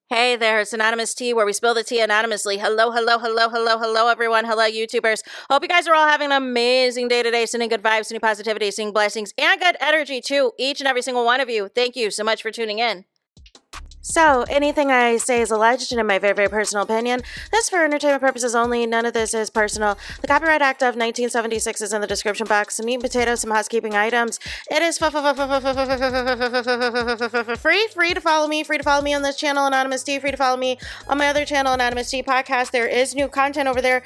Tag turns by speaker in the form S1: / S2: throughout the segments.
S1: Hey there, it's Anonymous Tea, where we spill the tea anonymously. Hello, everyone. Hello, YouTubers. Hope you guys are all having an amazing day today, sending good vibes, sending positivity, sending blessings, and good energy to each and every single one of you. Thank you so much for tuning in. So, anything I say is alleged and in my very, very personal opinion. This is for entertainment purposes only. None of this is personal. The Copyright Act of 1976 is in the description box. Some meat and potatoes, some housekeeping items. It is free to follow me. Free to follow me on this channel, Anonymous Tea. Free to follow me on my other channel, Anonymous Tea Podcast. There is new content over there.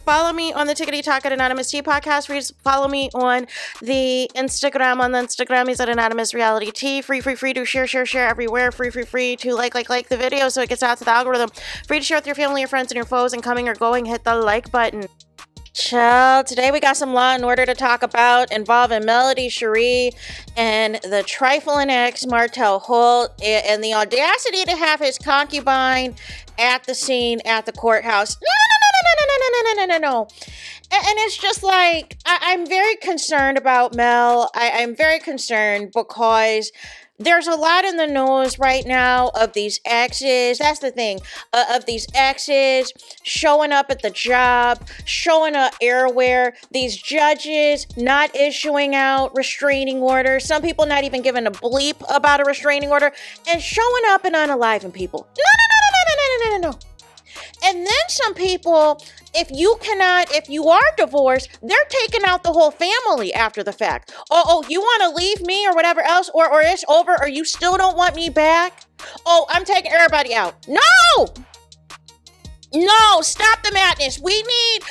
S1: Follow me on the Tickety Talk at Anonymous Tea Podcast. Free to follow me on the Instagram. On the Instagram is at Anonymous Reality Tea. Free to share everywhere. Free to like the video so it gets out to the algorithm. Free to share with your family, your friends, and your foes, and coming or going, hit the like button. Chill. Today we got some law and order to talk about involving Melody, Cherie, and the trifling ex Martell Holt, and the audacity to have his concubine at the scene at the courthouse. No. And it's just like, I'm very concerned about Mel. I'm very concerned because there's a lot in the news right now of these exes. That's the thing, of these exes showing up at the job, showing up everywhere. These judges not issuing out restraining orders. Some people not even giving a bleep about a restraining order and showing up and unaliving people. No. And then some people, if you are divorced, they're taking out the whole family after the fact. Oh, you want to leave me or whatever else, or it's over, or you still don't want me back? Oh, I'm taking everybody out. No, stop the madness. We need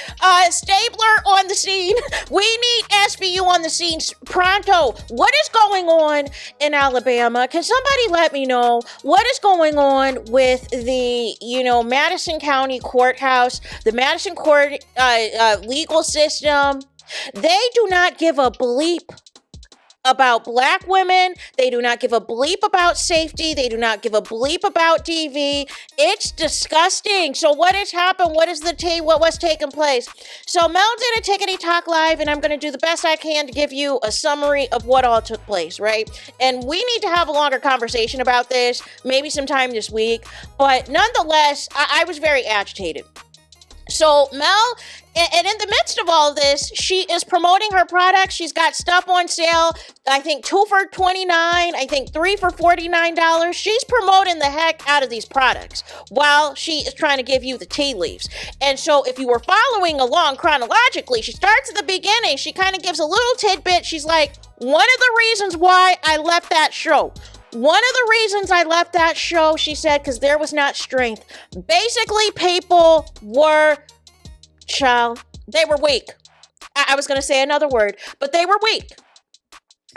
S1: Stabler on the scene. We need SVU on the scene pronto. What is going on in Alabama? Can somebody let me know what is going on with the, Madison County Courthouse, the Madison Court legal system? They do not give a bleep about black women. They do not give a bleep about safety. They do not give a bleep about DV. It's disgusting. So what has happened? What was taking place? So Mel did a Tickety Talk Live, and I'm going to do the best I can to give you a summary of what all took place, right? And we need to have a longer conversation about this, maybe sometime this week. But nonetheless, I was very agitated. So Mel, and in the midst of all this, she is promoting her products. She's got stuff on sale. I think 2 for $29. I think 3 for $49. She's promoting the heck out of these products while she is trying to give you the tea leaves. And so if you were following along chronologically, she starts at the beginning. She kind of gives a little tidbit. She's like, one of the reasons why I left that show. One of the reasons I left that show, she said, because there was not strength. Basically, people were, they were weak. I was going to say another word, but they were weak.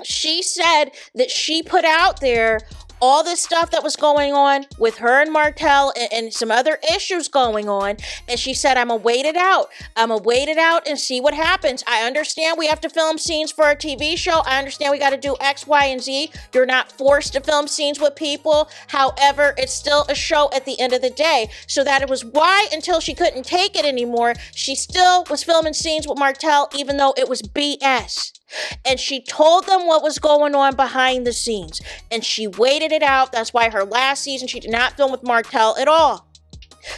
S1: She said that she put out there all this stuff that was going on with her and Martell and some other issues going on. And she said, I'm going to wait it out. I'm going to wait it out and see what happens. I understand we have to film scenes for a TV show. I understand we got to do X, Y, and Z. You're not forced to film scenes with people. However, it's still a show at the end of the day. So that it was why, until she couldn't take it anymore, she still was filming scenes with Martell, even though it was BS. And she told them what was going on behind the scenes. And she waited it out. That's why her last season, she did not film with Martell at all.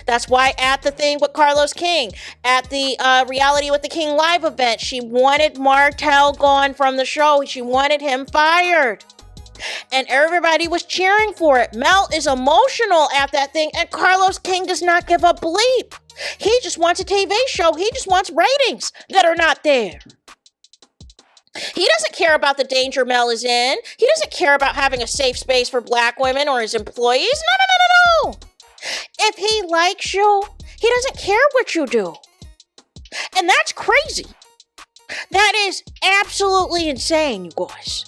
S1: That's why at the thing with Carlos King, at the Reality with the King live event, she wanted Martell gone from the show. She wanted him fired. And everybody was cheering for it. Mel is emotional at that thing, and Carlos King does not give a bleep. He just wants a TV show. He just wants ratings that are not there. He doesn't care about the danger Mel is in. He doesn't care about having a safe space for black women or his employees. No. If he likes you, he doesn't care what you do. And that's crazy. That is absolutely insane, you guys.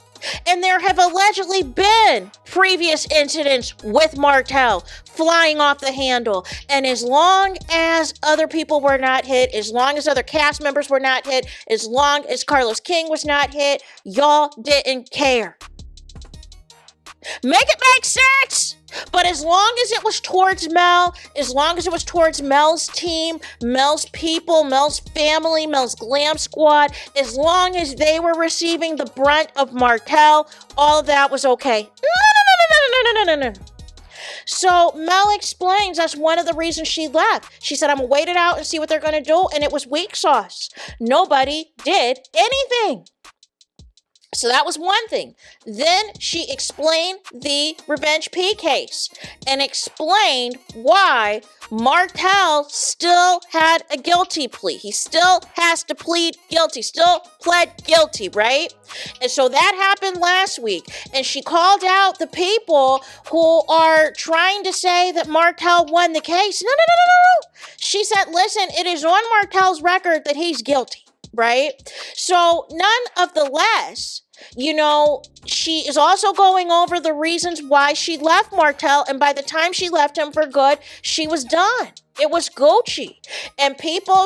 S1: And there have allegedly been previous incidents with Martell flying off the handle. And as long as other people were not hit, as long as other cast members were not hit, as long as Carlos King was not hit, y'all didn't care. Make it make sense! But as long as it was towards Mel, as long as it was towards Mel's team, Mel's people, Mel's family, Mel's glam squad, as long as they were receiving the brunt of Martell, all of that was okay. No. So Mel explains that's one of the reasons she left. She said, I'm going to wait it out and see what they're going to do. And it was weak sauce. Nobody did anything. So that was one thing. Then she explained the Revenge P case and explained why Martell still had a guilty plea. He still has to plead guilty, still pled guilty, right? And so that happened last week. And she called out the people who are trying to say that Martell won the case. No. She said, listen, it is on Martell's record that he's guilty. Right? So none of the less, she is also going over the reasons why she left Martell. And by the time she left him for good, she was done. It was Gucci. And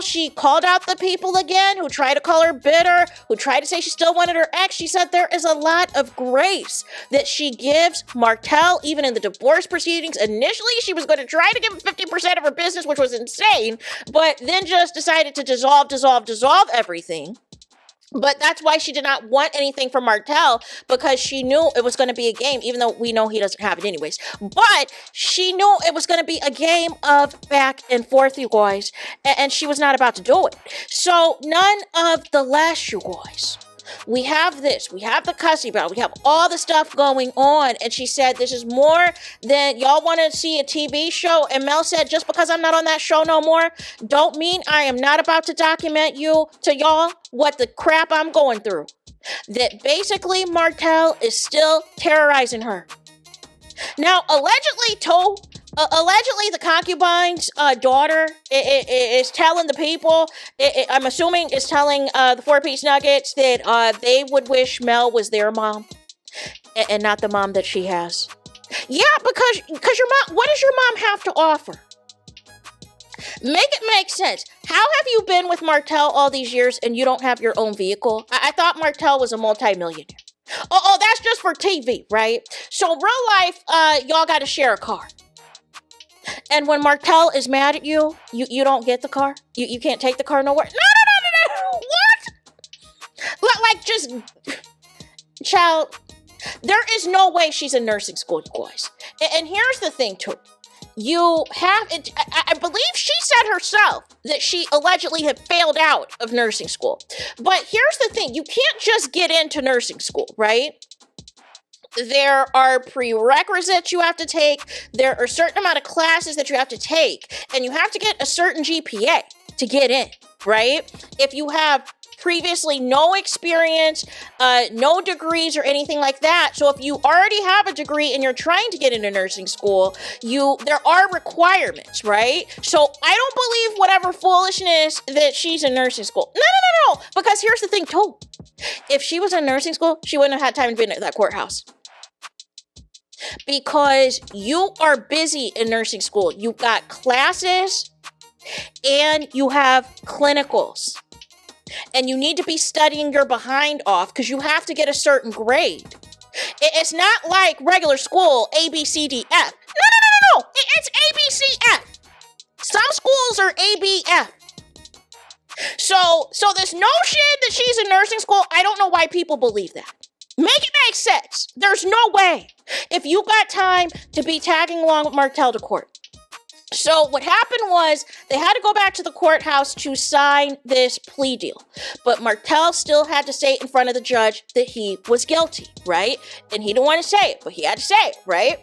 S1: she called out the people again who tried to call her bitter, who tried to say she still wanted her ex. She said there is a lot of grace that she gives Martell, even in the divorce proceedings. Initially, she was going to try to give him 50% of her business, which was insane, but then just decided to dissolve everything. But that's why she did not want anything from Martell, because she knew it was going to be a game, even though we know he doesn't have it anyways. But she knew it was going to be a game of back and forth, you guys, and she was not about to do it. So none of the less, you guys. We have this. We have the cussing battle. We have all the stuff going on. And she said, this is more than y'all want to see a TV show. And Mel said, just because I'm not on that show no more, don't mean I am not about to document to y'all what the crap I'm going through. That basically Martell is still terrorizing her. Now, allegedly, the concubine's daughter is telling the people, I'm assuming is telling the four-piece nuggets that they would wish Mel was their mom and not the mom that she has. Yeah, because your mom, what does your mom have to offer? Make it make sense. How have you been with Martell all these years and you don't have your own vehicle? I thought Martell was a multimillionaire. Oh, that's just for TV, right? So real life, y'all got to share a car. And when Martell is mad at you, you don't get the car? You can't take the car nowhere? No. What? Like, just, child, there is no way she's in nursing school, you guys. And here's the thing, too. I believe she said herself that she allegedly had failed out of nursing school. But here's the thing. You can't just get into nursing school, right? There are prerequisites you have to take. There are a certain amount of classes that you have to take. And you have to get a certain GPA to get in, right? If you have previously no experience, no degrees or anything like that. So if you already have a degree and you're trying to get into nursing school, there are requirements, right? So I don't believe whatever foolishness that she's in nursing school. No. Because here's the thing too. If she was in nursing school, she wouldn't have had time to be in that courthouse. Because you are busy in nursing school. You've got classes and you have clinicals. And you need to be studying your behind off because you have to get a certain grade. It's not like regular school, A, B, C, D, F. No. It's A, B, C, F. Some schools are A, B, F. So this notion that she's in nursing school, I don't know why people believe that. Make it make sense. There's no way. If you got time to be tagging along with Martell to court. So what happened was they had to go back to the courthouse to sign this plea deal. But Martell still had to say in front of the judge that he was guilty, right? And he didn't want to say it, but he had to say it, right?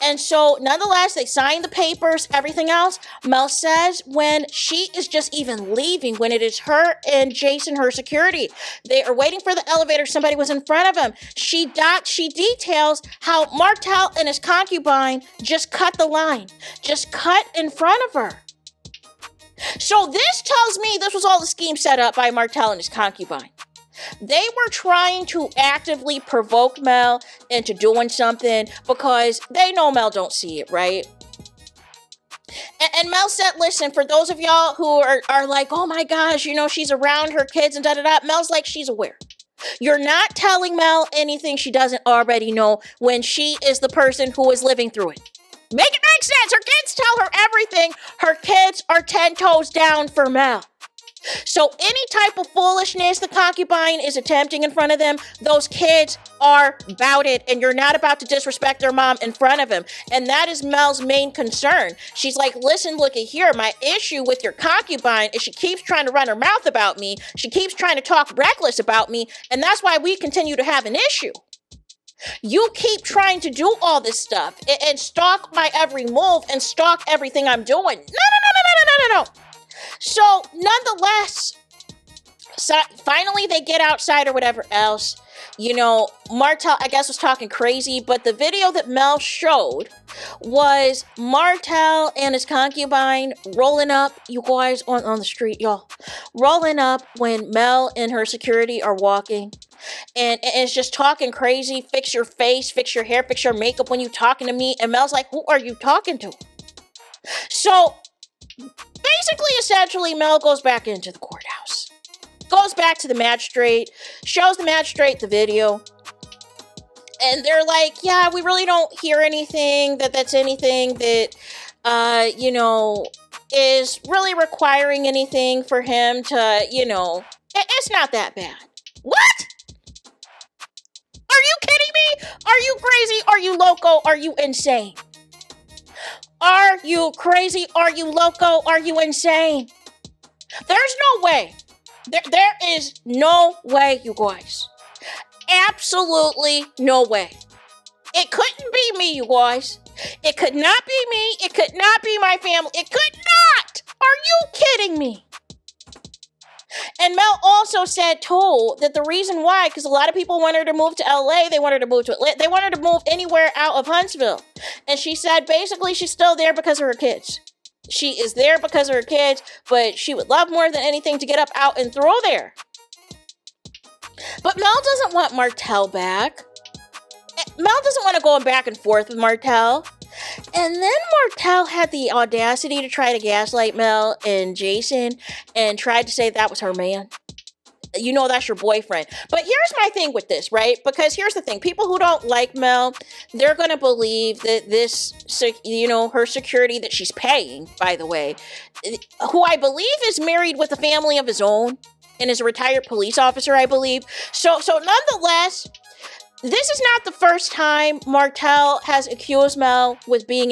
S1: And so nonetheless, they signed the papers, everything else. Mel says when she is just even leaving, when it is her and Jason, her security, they are waiting for the elevator. Somebody was in front of him. She details how Martell and his concubine just cut the line, just cut in front of her. So this tells me this was all the scheme set up by Martell and his concubine. They were trying to actively provoke Mel into doing something because they know Mel don't see it, right? And Mel said, listen, for those of y'all who are like, oh my gosh, she's around her kids and da-da-da, Mel's like, she's aware. You're not telling Mel anything she doesn't already know when she is the person who is living through it. Make it make sense. Her kids tell her everything. Her kids are 10 toes down for Mel. So any type of foolishness the concubine is attempting in front of them, those kids are about it, and you're not about to disrespect their mom in front of him. And that is Mel's main concern. She's like, listen, look at here. My issue with your concubine is she keeps trying to run her mouth about me. She keeps trying to talk reckless about me, and that's why we continue to have an issue. You keep trying to do all this stuff and stalk my every move and stalk everything I'm doing. No. So, nonetheless, finally they get outside or whatever else. Martell, I guess, was talking crazy, but the video that Mel showed was Martell and his concubine rolling up, you guys, on the street, y'all. Rolling up when Mel and her security are walking. And it's just talking crazy. Fix your face, fix your hair, fix your makeup when you talking to me. And Mel's like, who are you talking to? So, basically, essentially, Mel goes back into the courthouse. Goes back to the magistrate, shows the magistrate the video. And they're like, yeah, we really don't hear anything that's anything that, is really requiring anything for him to, it's not that bad. What? Are you kidding me? Are you crazy? Are you loco? Are you insane? Are you crazy? Are you loco? Are you insane? There's no way. There is no way, you guys. Absolutely no way. It couldn't be me, you guys. It could not be me. It could not be my family. It could not. Are you kidding me? And Mel also said, too, that the reason why, because a lot of people want her to move to LA, they want her to move to Atlanta, they want her to move anywhere out of Huntsville. And she said, basically, she's still there because of her kids. She is there because of her kids, but she would love more than anything to get up out and throw there. But Mel doesn't want Martell back. Mel doesn't want to go back and forth with Martell. And then Martell had the audacity to try to gaslight Mel and Jason and tried to say that was her man. That's your boyfriend. But here's my thing with this, right? Because here's the thing. People who don't like Mel, they're going to believe that this, her security that she's paying, by the way, who I believe is married with a family of his own and is a retired police officer, I believe. So nonetheless, this is not the first time Martell has accused Mel with being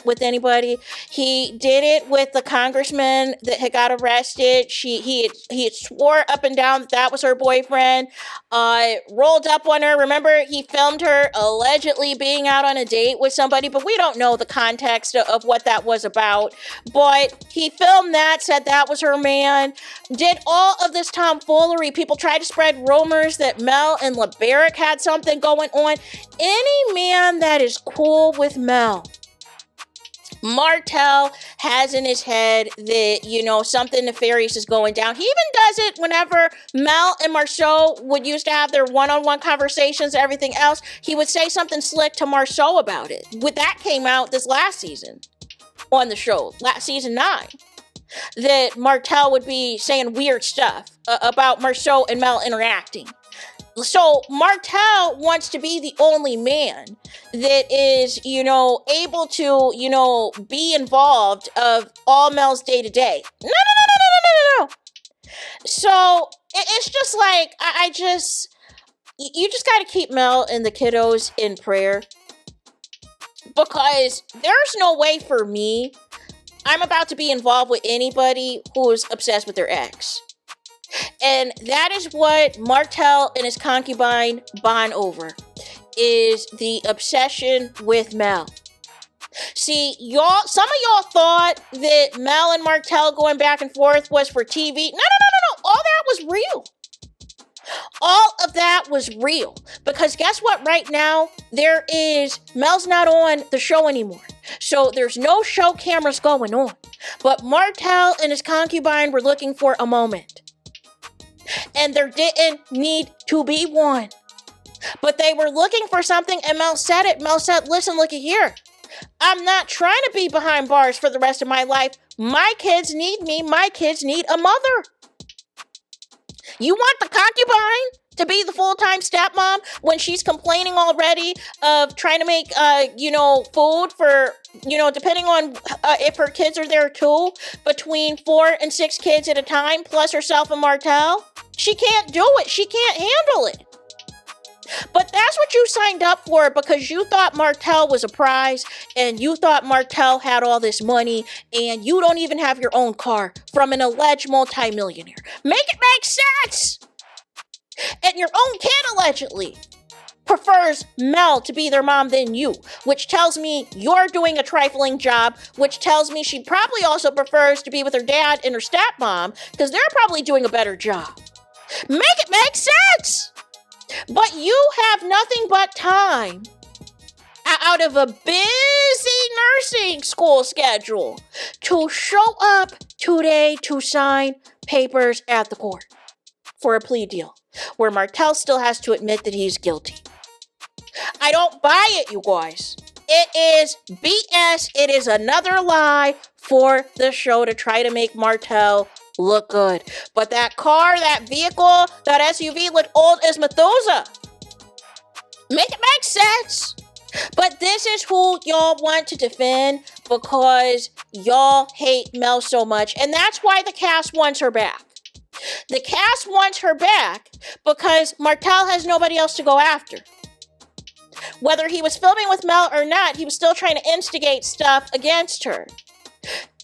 S1: with anybody. He did it with the congressman that had got arrested. He had swore up and down that was her boyfriend. Rolled up on her. Remember, he filmed her allegedly being out on a date with somebody, but we don't know the context of what that was about. But he filmed that, said that was her man. Did all of this tomfoolery. People tried to spread rumors that Mel and LeBaric had something going on. Any man that is cool with Mel, Martell has in his head that, something nefarious is going down. He even does it whenever Mel and Marceau would used to have their one-on-one conversations and everything else. He would say something slick to Marceau about it. That came out this last season on the show, season 9. That Martell would be saying weird stuff about Marceau and Mel interacting. So Martell wants to be the only man that is, able to, be involved of all Mel's day-to-day. No. So it's just like, you just got to keep Mel and the kiddos in prayer. Because there's no way for me, I'm about to be involved with anybody who is obsessed with their ex. And that is what Martell and his concubine bond over, is the obsession with Mel. See, some of y'all thought that Mel and Martell going back and forth was for TV. No. All that was real. All of that was real. Because guess what? Right now, Mel's not on the show anymore. So there's no show cameras going on. But Martell and his concubine were looking for a moment. And there didn't need to be one. But they were looking for something, and Mel said it. Mel said, listen, look at here. I'm not trying to be behind bars for the rest of my life. My kids need me. My kids need a mother. You want the concubine to be the full-time stepmom when she's complaining already of trying to make, food for, depending on if her kids are there too, between 4 and 6 kids at a time, plus herself and Martell? She can't do it. She can't handle it. But that's what you signed up for because you thought Martell was a prize and you thought Martell had all this money and you don't even have your own car from an alleged multimillionaire. Make it make sense! And your own kid allegedly prefers Mel to be their mom than you, which tells me you're doing a trifling job, which tells me she probably also prefers to be with her dad and her stepmom because they're probably doing a better job. Make it make sense! But you have nothing but time out of a busy nursing school schedule to show up today to sign papers at the court for a plea deal, where Martell still has to admit that he's guilty. I don't buy it, you guys. It is BS. It is another lie for the show to try to make Martell look good. But that car, that vehicle, that SUV looked old as Methuselah. Make it make sense. But this is who y'all want to defend because y'all hate Mel so much. And that's why the cast wants her back. The cast wants her back because Martell has nobody else to go after. Whether he was filming with Mel or not, he was still trying to instigate stuff against her.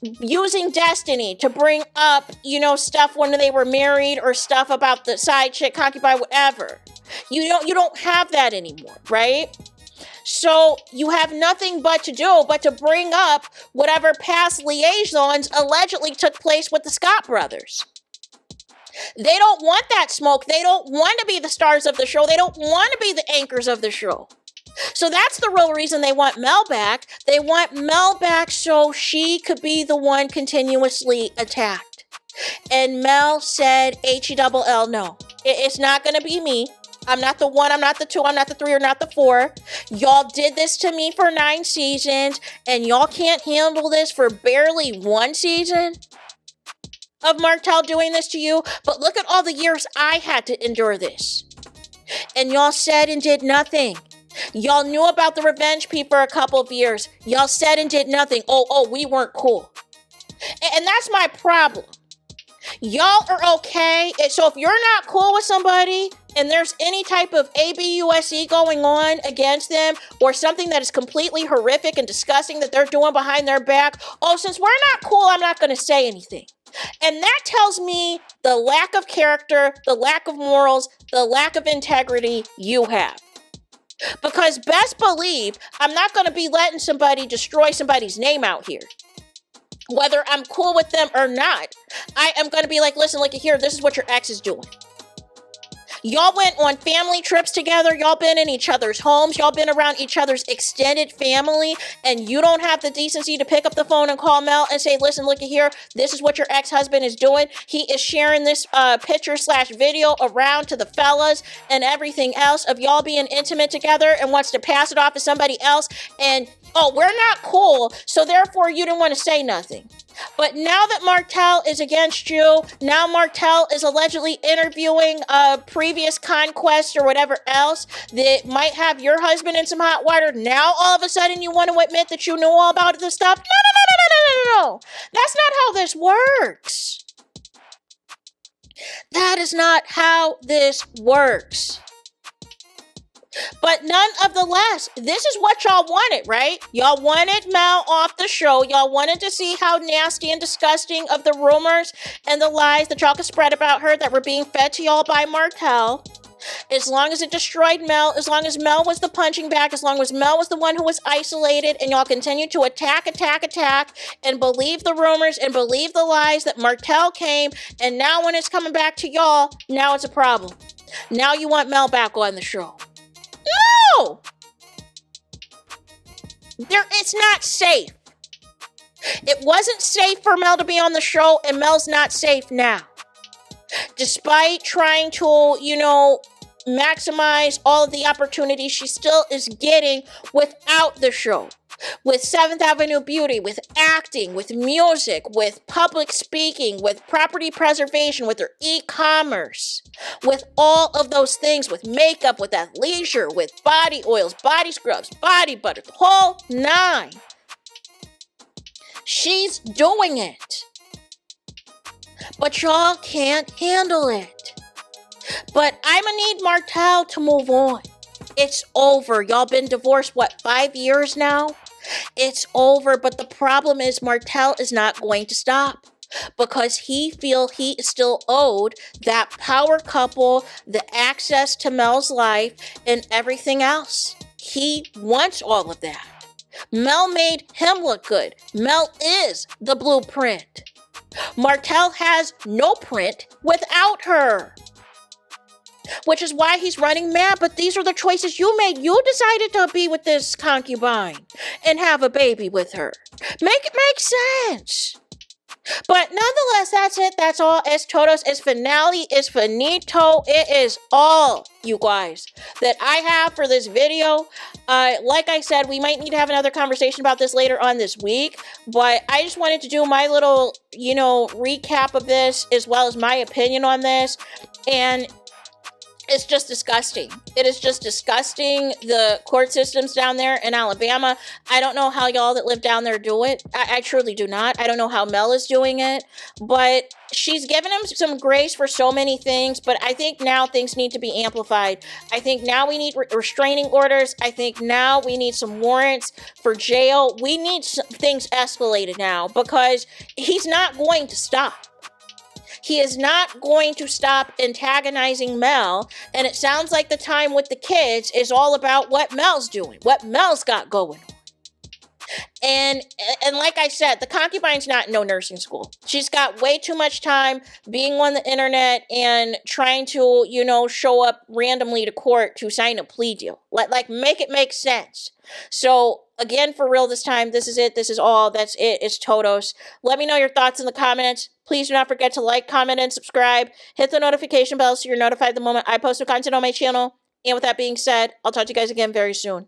S1: Using Destiny to bring up, stuff when they were married or stuff about the side chick, concubine, whatever. You don't have that anymore, right? So you have nothing but to bring up whatever past liaisons allegedly took place with the Scott brothers. They don't want that smoke. They don't want to be the stars of the show. They don't want to be the anchors of the show. So that's the real reason they want Mel back. They want Mel back so she could be the one continuously attacked. And Mel said, HELL, no. It's not going to be me. I'm not the 1, I'm not the 2, I'm not the 3, or not the 4. Y'all did this to me for 9 seasons, and y'all can't handle this for barely 1 season of Martell doing this to you. But look at all the years I had to endure this. And y'all said and did nothing. Y'all knew about the revenge P for a couple of years. Y'all said and did nothing. Oh, we weren't cool. And that's my problem. Y'all are okay. So if you're not cool with somebody and there's any type of ABUSE going on against them or something that is completely horrific and disgusting that they're doing behind their back, since we're not cool, I'm not going to say anything. And that tells me the lack of character, the lack of morals, the lack of integrity you have. Because best believe I'm not going to be letting somebody destroy somebody's name out here. Whether I'm cool with them or not, I am going to be like, listen, look at here, this is what your ex is doing. Y'all went on family trips together. Y'all been in each other's homes. Y'all been around each other's extended family. And you don't have the decency to pick up the phone and call Mel and say, listen, look at here. This is what your ex-husband is doing. He is sharing this picture/video around to the fellas and everything else of y'all being intimate together and wants to pass it off to somebody else. And, we're not cool. So therefore, you didn't want to say nothing. But now that Martell is against you, now Martell is allegedly interviewing previous conquests or whatever else that might have your husband in some hot water. Now all of a sudden you want to admit that you knew all about this stuff? No. That's not how this works. That is not how this works. But nonetheless, this is what y'all wanted, right? Y'all wanted Mel off the show. Y'all wanted to see how nasty and disgusting of the rumors and the lies that y'all could spread about her that were being fed to y'all by Martell. As long as it destroyed Mel, as long as Mel was the punching bag, as long as Mel was the one who was isolated, and y'all continued to attack, and believe the rumors and believe the lies that Martell came, and now when it's coming back to y'all, now it's a problem. Now you want Mel back on the show. No! It's not safe. It wasn't safe for Mel to be on the show, and Mel's not safe now. Despite trying to, maximize all of the opportunities she still is getting without the show. with 7th Avenue Beauty, with acting, with music, with public speaking, with property preservation, with her e-commerce, with all of those things, with makeup, with athleisure, with body oils, body scrubs, body butter, the whole 9. She's doing it. But y'all can't handle it. But I'm gonna need Martell to move on. It's over. Y'all been divorced, 5 years now? It's over, but the problem is Martell is not going to stop because he feels he is still owed that power couple, the access to Mel's life, and everything else. He wants all of that. Mel made him look good. Mel is the blueprint. Martell has no print without her. Which is why he's running mad, but these are the choices you made. You decided to be with this concubine and have a baby with her. Make it make sense. But nonetheless, that's it. That's all. Es todos. Es finale. Es finito. It is all, you guys, that I have for this video. Like I said, we might need to have another conversation about this later on this week, but I just wanted to do my little, recap of this as well as my opinion on this. And it's just disgusting. It is just disgusting, the court systems down there in Alabama. I don't know how y'all that live down there do it. I truly do not. I don't know how Mel is doing it. But she's given him some grace for so many things. But I think now things need to be amplified. I think now we need restraining orders. I think now we need some warrants for jail. We need things escalated now because he's not going to stop. He is not going to stop antagonizing Mel, and it sounds like the time with the kids is all about what Mel's doing, what Mel's got going on. And like I said, the concubine's not in no nursing school. She's got way too much time being on the internet and trying to, show up randomly to court to sign a plea deal. Like make it make sense. So again, for real this time, this is it. This is all. That's it. It's Todos. Let me know your thoughts in the comments. Please do not forget to like, comment, and subscribe. Hit the notification bell so you're notified the moment I post new content on my channel. And with that being said, I'll talk to you guys again very soon.